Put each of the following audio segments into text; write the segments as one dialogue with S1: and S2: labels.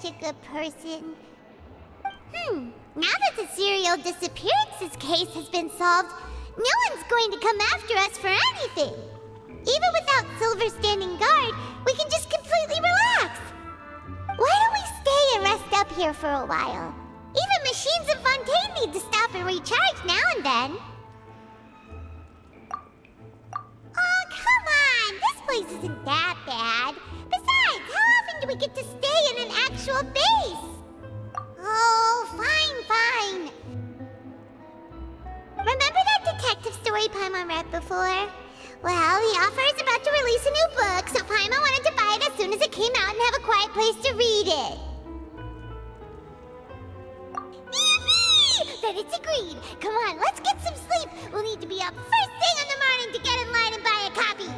S1: a good person. Now that the serial disappearances case has been solved, no one's going to come after us for anything. Even without Silver standing guard, we can just completely relax. Why don't we stay and rest up here for a while? Even machines in Fontaine need to stop and recharge now and then. Oh, come on! This place isn't that bad. Besides, how often do we get to stay in an actual base? Oh, fine. Remember that detective story Paimon read before? Well, the author is about to release a new book, so Paimon wanted to buy it as soon as it came out and have a quiet place to read it. Then it's agreed. Come on, let's get some sleep. We'll need to be up first thing in the morning to get in line and buy a copy.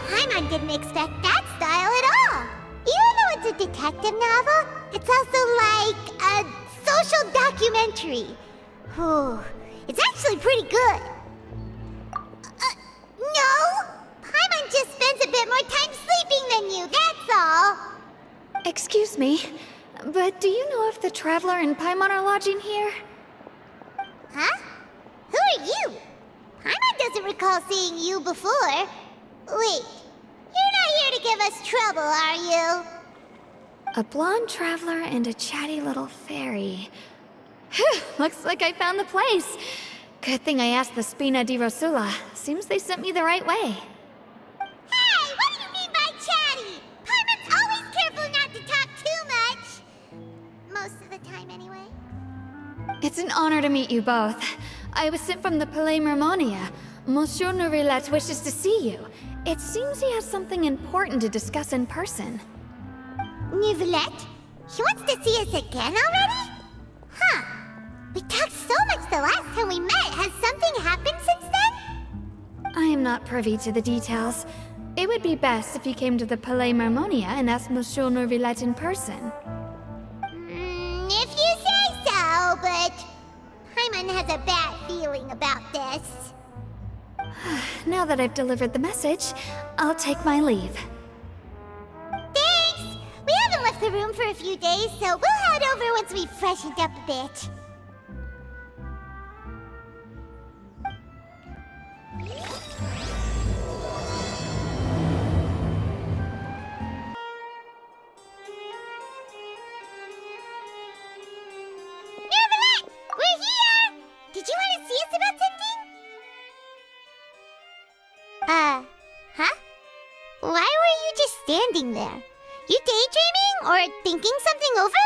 S1: Paimon didn't expect that style at all. Even though it's a detective novel, it's also like a social documentary. It's actually pretty good. No! Paimon just spends a bit more time sleeping than you, that's all.
S2: Excuse me, but do you know if the Traveler and Paimon are lodging here?
S1: Huh? Who are you? Paimon doesn't recall seeing you before. Wait, you're not here to give us trouble, are you?
S2: A blonde traveler and a chatty little fairy. Whew, looks like I found the place. Good thing I asked the Spina di Rosula. Seems they sent me the right way.
S1: Hey, what do you mean by chatty? Paimon's always careful not to talk too much. Most of the time, anyway.
S2: It's an honor to meet you both. I was sent from the Palais Mermonia. Monsieur Nourillet wishes to see you. It seems he has something important to discuss in person.
S1: Nourillet? He wants to see us again already? Huh. We talked so much the last time we met. Has something happened since then?
S2: I am not privy to the details. It would be best if you came to the Palais Mermonia and asked Monsieur Nourillet in person.
S1: If you say so, but Paimon has a bad feeling about this.
S2: Now that I've delivered the message, I'll take my leave.
S1: Thanks! We haven't left the room for a few days, so we'll head over once we've freshened up a bit. Nourillet! We're here! Did you want to see us about something? Huh? Why were you just standing there? You daydreaming or thinking something over?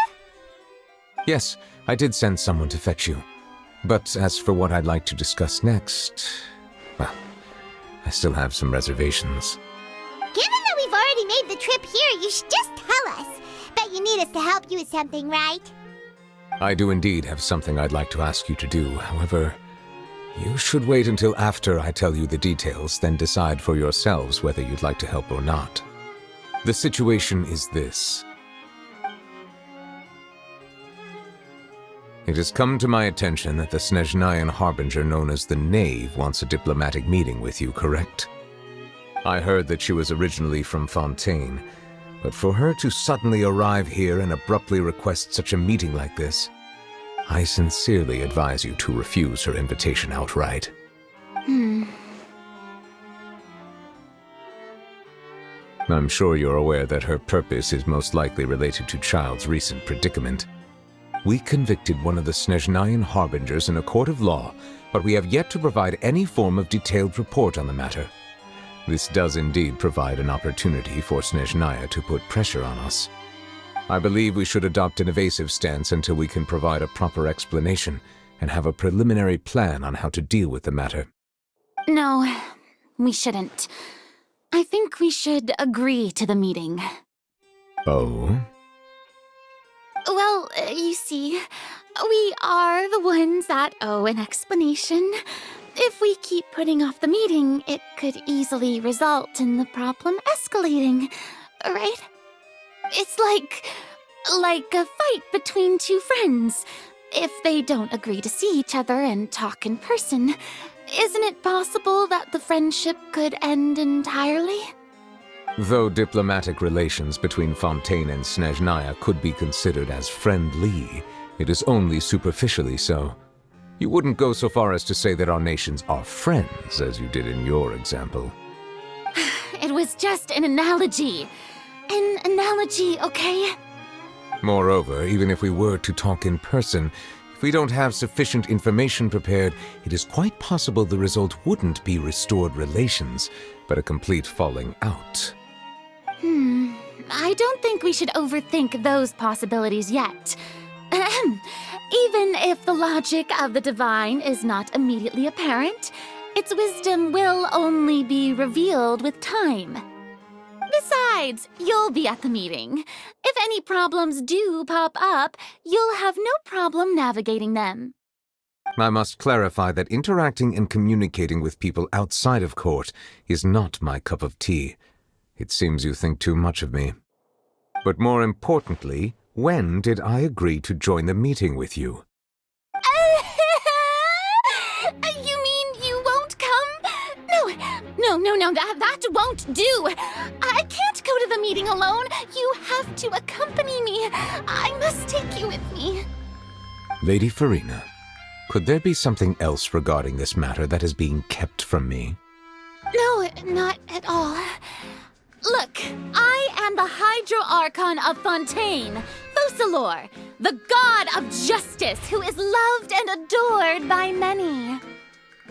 S3: Yes, I did send someone to fetch you. But as for what I'd like to discuss next, well, I still have some reservations.
S1: Given that we've already made the trip here, you should just tell us. Bet you need us to help you with something, right?
S3: I do indeed have something I'd like to ask you to do. However, you should wait until after I tell you the details, then decide for yourselves whether you'd like to help or not. The situation is this. It has come to my attention that the Snezhnayan harbinger known as the Knave wants a diplomatic meeting with you, correct? I heard that she was originally from Fontaine, but for her to suddenly arrive here and abruptly request such a meeting like this, I sincerely advise you to refuse her invitation outright. I'm sure you're aware that her purpose is most likely related to Child's recent predicament. We convicted one of the Snezhnayan harbingers in a court of law, but we have yet to provide any form of detailed report on the matter. This does indeed provide an opportunity for Snezhnaya to put pressure on us. I believe we should adopt an evasive stance until we can provide a proper explanation and have a preliminary plan on how to deal with the matter.
S4: No, we shouldn't. I think we should agree to the meeting.
S3: Oh?
S4: Well, you see, we are the ones that owe an explanation. If we keep putting off the meeting, it could easily result in the problem escalating, right? It's like a fight between two friends. If they don't agree to see each other and talk in person, isn't it possible that the friendship could end entirely?
S3: Though diplomatic relations between Fontaine and Snezhnaya could be considered as friendly, it is only superficially so. You wouldn't go so far as to say that our nations are friends, as you did in your example.
S4: It was just an analogy. An analogy, okay?
S3: Moreover, even if we were to talk in person, if we don't have sufficient information prepared, it is quite possible the result wouldn't be restored relations, but a complete falling out.
S4: I don't think we should overthink those possibilities yet. Even if the logic of the divine is not immediately apparent, its wisdom will only be revealed with time. Besides, you'll be at the meeting. If any problems do pop up, you'll have no problem navigating them.
S3: I must clarify that interacting and communicating with people outside of court is not my cup of tea. It seems you think too much of me. But more importantly, when did I agree to join the meeting with you?
S4: You mean you won't come? No, that won't do. I can't go to the meeting alone. You have to accompany me. I must take you with me.
S3: Lady Farina, could there be something else regarding this matter that is being kept from me?
S4: No, not at all. Look, I am the Hydro-Archon of Fontaine, Focalor, the god of justice who is loved and adored by many.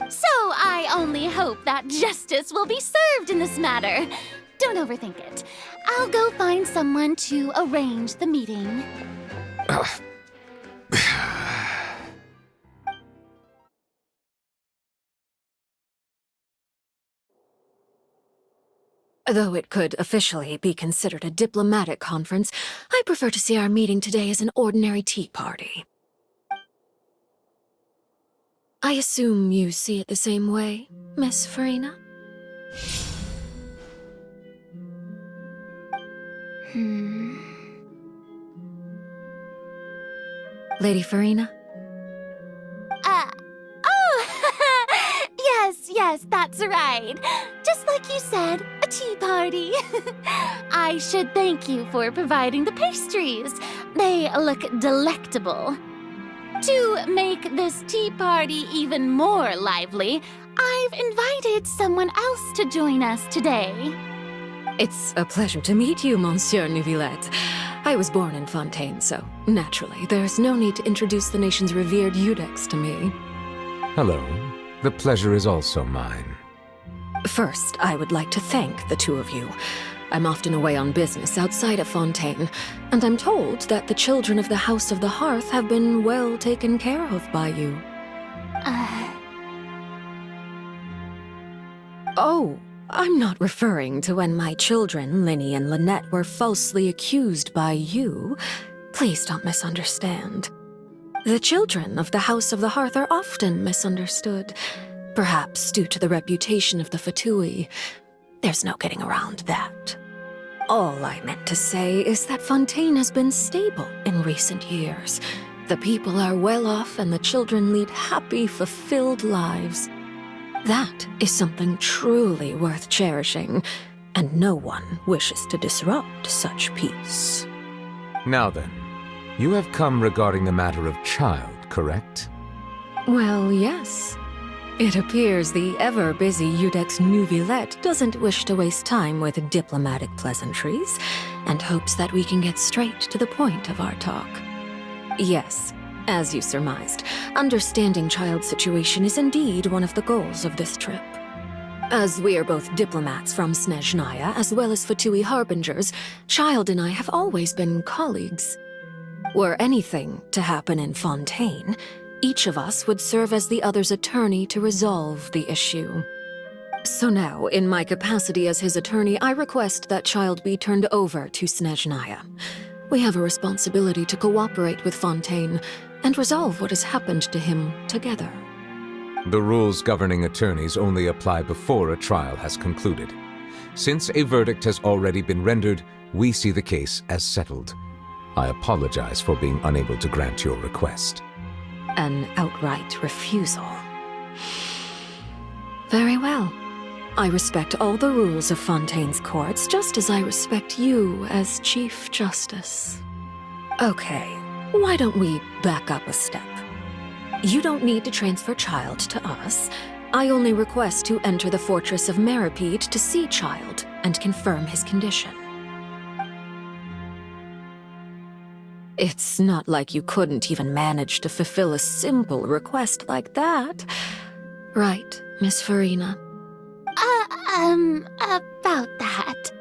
S4: So I only hope that justice will be served in this matter. Don't overthink it. I'll go find someone to arrange the meeting.
S5: Though it could officially be considered a diplomatic conference, I prefer to see our meeting today as an ordinary tea party. I assume you see it the same way, Miss Farina? Lady Farina?
S4: Yes, that's right. Just like you said, a tea party. I should thank you for providing the pastries. They look delectable. To make this tea party even more lively, I've invited someone else to join us today.
S5: It's a pleasure to meet you, Monsieur Neuvillette. I was born in Fontaine, so naturally, there's no need to introduce the nation's revered Eudex to me.
S3: Hello. The pleasure is also mine.
S5: First, I would like to thank the two of you. I'm often away on business outside of Fontaine, and I'm told that the children of the House of the Hearth have been well taken care of by you. Oh, I'm not referring to when my children, Linny and Lynette, were falsely accused by you. Please don't misunderstand. The children of the House of the Hearth are often misunderstood, perhaps due to the reputation of the Fatui. There's no getting around that. All I meant to say is that Fontaine has been stable in recent years. The people are well off and the children lead happy, fulfilled lives. That is something truly worth cherishing, and no one wishes to disrupt such peace.
S3: Now then, you have come regarding the matter of child, correct?
S5: Well, yes. It appears the ever-busy Eudex Neuvillette doesn't wish to waste time with diplomatic pleasantries, and hopes that we can get straight to the point of our talk. Yes, as you surmised, understanding child's situation is indeed one of the goals of this trip. As we are both diplomats from Snezhnaya as well as Fatui harbingers, Child and I have always been colleagues. Were anything to happen in Fontaine, each of us would serve as the other's attorney to resolve the issue. So now, in my capacity as his attorney, I request that Child be turned over to Snezhnaya. We have a responsibility to cooperate with Fontaine and resolve what has happened to him together.
S3: The rules governing attorneys only apply before a trial has concluded. Since a verdict has already been rendered, we see the case as settled. I apologize for being unable to grant your request.
S5: An outright refusal. Very well. I respect all the rules of Fontaine's courts, just as I respect you as Chief Justice. Okay, why don't we back up a step? You don't need to transfer Child to us. I only request to enter the Fortress of Meripede to see Child and confirm his condition. It's not like you couldn't even manage to fulfill a simple request like that. Right, Miss Farina?
S4: About that.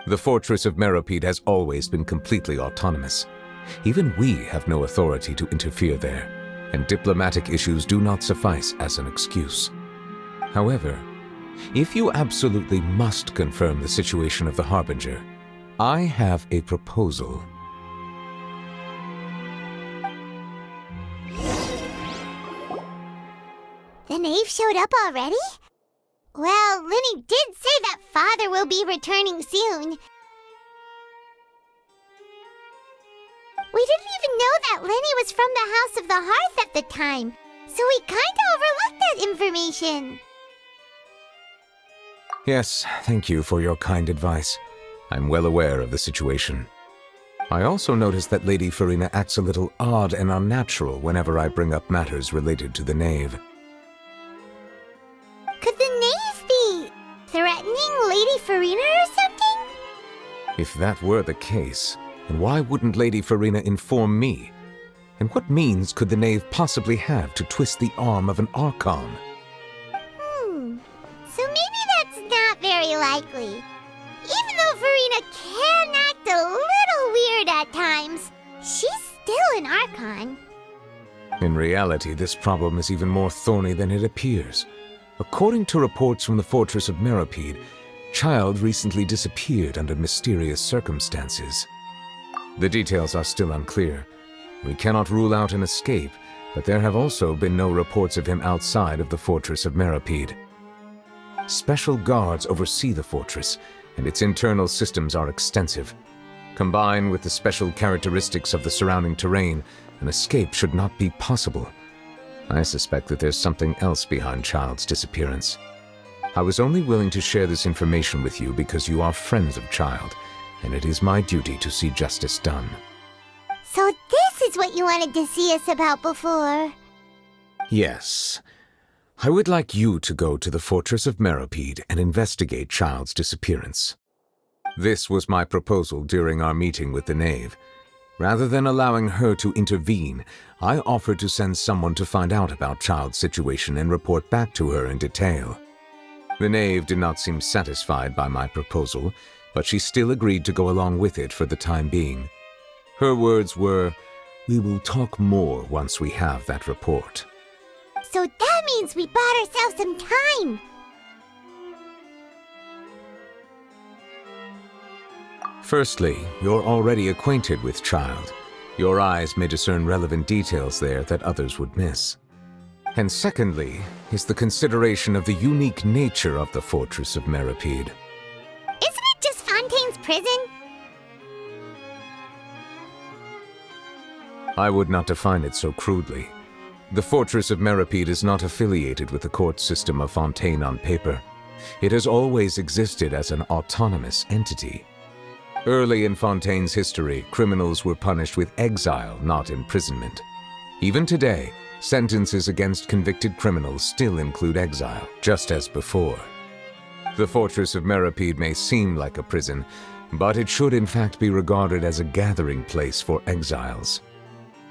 S3: The Fortress of Meripede has always been completely autonomous. Even we have no authority to interfere there, and diplomatic issues do not suffice as an excuse. However, if you absolutely must confirm the situation of the Harbinger, I have a proposal.
S1: The knave showed up already? Well, Linny did say that Father will be returning soon. We didn't even know that Linny was from the House of the Hearth at the time, so we kinda overlooked that information.
S3: Yes, thank you for your kind advice. I'm well aware of the situation. I also noticed that Lady Farina acts a little odd and unnatural whenever I bring up matters related to the knave.
S1: Could the knave be threatening Lady Farina or something?
S3: If that were the case, then why wouldn't Lady Farina inform me? And what means could the knave possibly have to twist the arm of an Archon?
S1: So maybe that's not very likely. Even though Farina can act a little weird at times, she's still an Archon.
S3: In reality, this problem is even more thorny than it appears. According to reports from the Fortress of Meripede, Child recently disappeared under mysterious circumstances. The details are still unclear. We cannot rule out an escape, but there have also been no reports of him outside of the Fortress of Meripede. Special guards oversee the fortress, and its internal systems are extensive. Combined with the special characteristics of the surrounding terrain, an escape should not be possible. I suspect that there's something else behind Child's disappearance. I was only willing to share this information with you because you are friends of Child, and it is my duty to see justice done.
S1: So this is what you wanted to see us about before.
S3: Yes. I would like you to go to the Fortress of Meripede and investigate Child's disappearance. This was my proposal during our meeting with the knave. Rather than allowing her to intervene, I offered to send someone to find out about Child's situation and report back to her in detail. The knave did not seem satisfied by my proposal, but she still agreed to go along with it for the time being. Her words were, "We will talk more once we have that report."
S1: So that means we bought ourselves some time.
S3: Firstly, you're already acquainted with Child. Your eyes may discern relevant details there that others would miss. And secondly, is the consideration of the unique nature of the Fortress of Meripede.
S1: Isn't it just Fontaine's prison?
S3: I would not define it so crudely. The Fortress of Meripede is not affiliated with the court system of Fontaine on paper. It has always existed as an autonomous entity. Early in Fontaine's history, criminals were punished with exile, not imprisonment. Even today, sentences against convicted criminals still include exile, just as before. The Fortress of Meripede may seem like a prison, but it should in fact be regarded as a gathering place for exiles.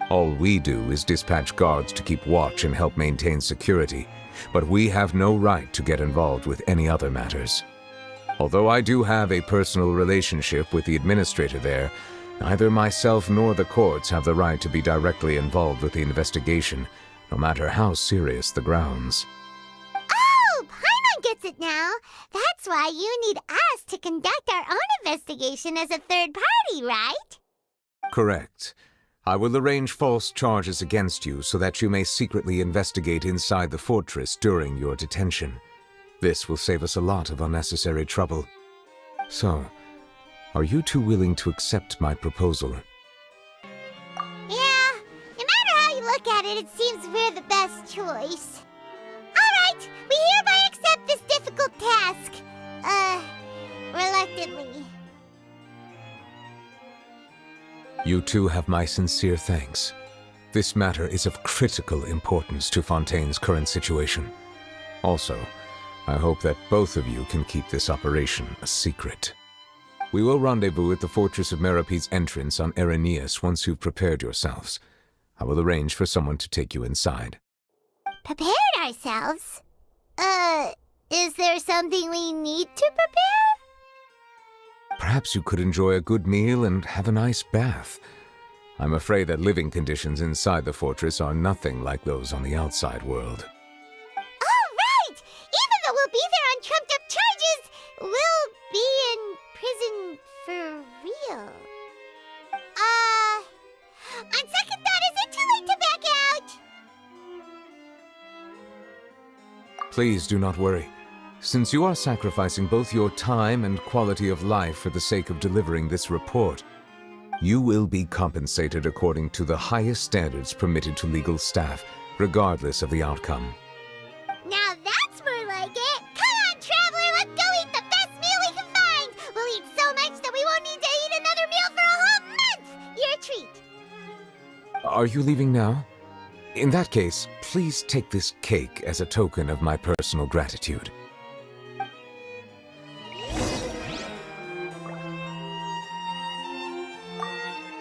S3: All we do is dispatch guards to keep watch and help maintain security, but we have no right to get involved with any other matters. Although I do have a personal relationship with the administrator there, neither myself nor the courts have the right to be directly involved with the investigation, no matter how serious the grounds.
S1: Oh, Paimon gets it now. That's why you need us to conduct our own investigation as a third party, right?
S3: Correct. I will arrange false charges against you so that you may secretly investigate inside the fortress during your detention. This will save us a lot of unnecessary trouble. So, are you two willing to accept my proposal?
S1: Yeah, no matter how you look at it, it seems we're the best choice. Alright, we hereby accept this difficult task. Reluctantly.
S3: You two have my sincere thanks. This matter is of critical importance to Fontaine's current situation. Also, I hope that both of you can keep this operation a secret. We will rendezvous at the Fortress of Merope's entrance on Erinius once you've prepared yourselves. I will arrange for someone to take you inside.
S1: Prepared ourselves? Is there something we need to prepare?
S3: Perhaps you could enjoy a good meal and have a nice bath. I'm afraid that living conditions inside the fortress are nothing like those on the outside world.
S1: All right! Even though we'll be there on trumped-up charges, we'll be in prison for real. On second thought, is it too late to back out?
S3: Please do not worry. Since you are sacrificing both your time and quality of life for the sake of delivering this report, you will be compensated according to the highest standards permitted to legal staff, regardless of the outcome.
S1: Now that's more like it! Come on, Traveler, let's go eat the best meal we can find! We'll eat so much that we won't need to eat another meal for a whole month! You're a treat!
S3: Are you leaving now? In that case, please take this cake as a token of my personal gratitude.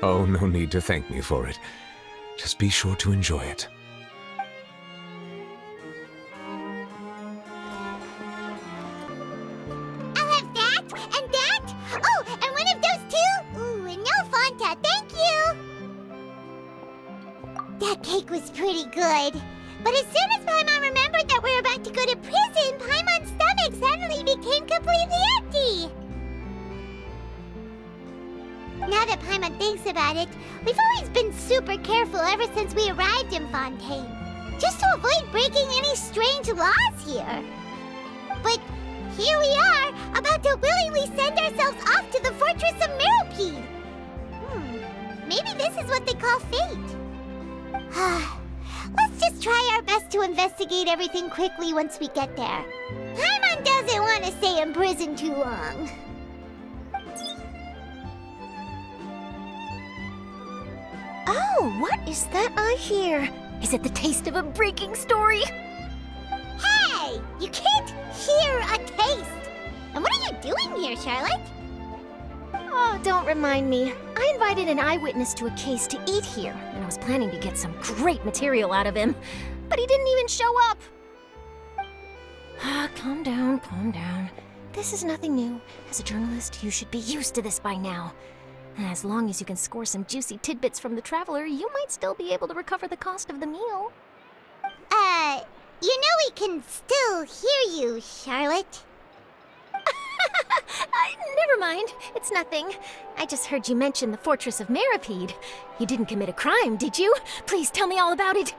S3: Oh, no need to thank me for it. Just be sure to enjoy it.
S1: I'll have that, and that! Oh, and one of those too! Ooh, and no Fanta, thank you! That cake was pretty good. But as soon as Paimon remembered that we were about to go to prison, Paimon's stomach suddenly became completely empty! Now that Paimon thinks about it, we've always been super careful ever since we arrived in Fontaine, just to avoid breaking any strange laws here. But here we are, about to willingly send ourselves off to the Fortress of Meropide. Maybe this is what they call fate. Let's just try our best to investigate everything quickly once we get there. Paimon doesn't want to stay in prison too long.
S6: Oh, what is that I hear? Is it the taste of a breaking story?
S1: Hey! You can't hear a taste! And what are you doing here, Charlotte?
S6: Oh, don't remind me. I invited an eyewitness to a case to eat here, and I was planning to get some great material out of him. But he didn't even show up. Calm down, calm down. This is nothing new. As a journalist, you should be used to this by now. As long as you can score some juicy tidbits from the Traveler, you might still be able to recover the cost of the meal.
S1: You know we can still hear you, Charlotte.
S6: Never mind. It's nothing. I just heard you mention the Fortress of Meropide. You didn't commit a crime, did you? Please tell me all about it.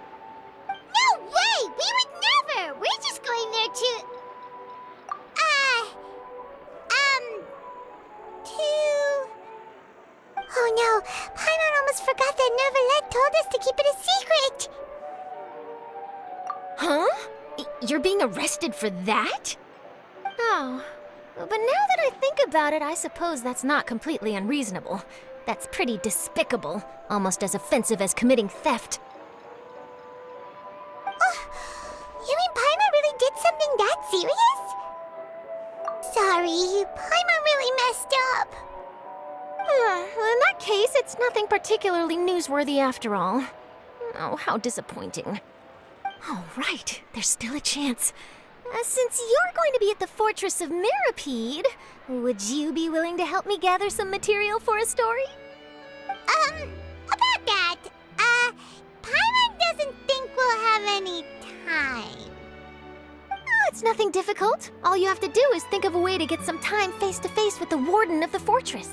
S1: No way! We would never! We're just going there to... Oh no, Paimon almost forgot that Neuvillette told us to keep it a secret!
S6: Huh? You're being arrested for that? Oh, but now that I think about it, I suppose that's not completely unreasonable. That's pretty despicable, almost as offensive as committing theft.
S1: You mean Paimon really did something that serious? Sorry, Paimon really messed up.
S6: Well, in that case, it's nothing particularly newsworthy after all. Oh, how disappointing. All right, there's still a chance. Since you're going to be at the Fortress of Meropide, would you be willing to help me gather some material for a story?
S1: About that, Paimon doesn't think we'll have any time.
S6: Oh, it's nothing difficult. All you have to do is think of a way to get some time face-to-face with the Warden of the Fortress.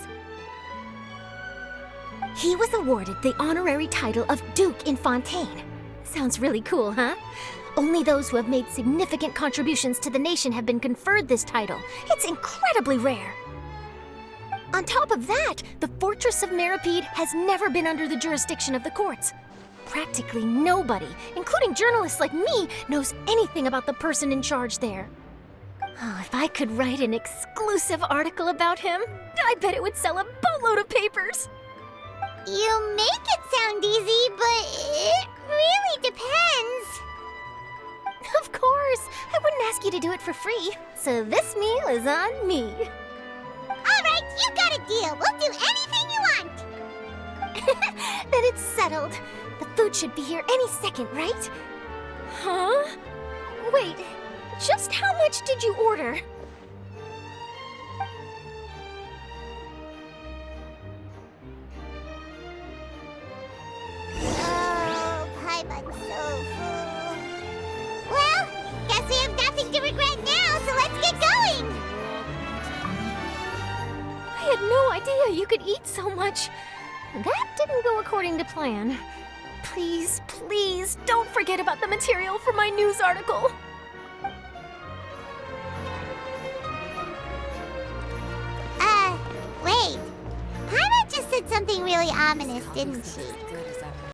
S6: He was awarded the honorary title of Duke in Fontaine. Sounds really cool, huh? Only those who have made significant contributions to the nation have been conferred this title. It's incredibly rare. On top of that, the Fortress of Meropide has never been under the jurisdiction of the courts. practically nobody, including journalists like me, knows anything about the person in charge there. Oh, if I could write an exclusive article about him, I bet it would sell a boatload of papers.
S1: You make it sound easy, but it really depends.
S6: Of course, I wouldn't ask you to do it for free, so this meal is on me.
S1: All right, you got a deal. We'll do anything you want.
S6: Then it's settled. The food should be here any second, right? Huh? Wait, just how much did you order?
S1: Oh, Paimon's so full. Well, guess we have nothing to regret now, so let's get going.
S6: I had no idea you could eat so much. That didn't go according to plan. Please, please, don't forget about the material for my news article.
S1: Wait. Paimon just said something really ominous, didn't she?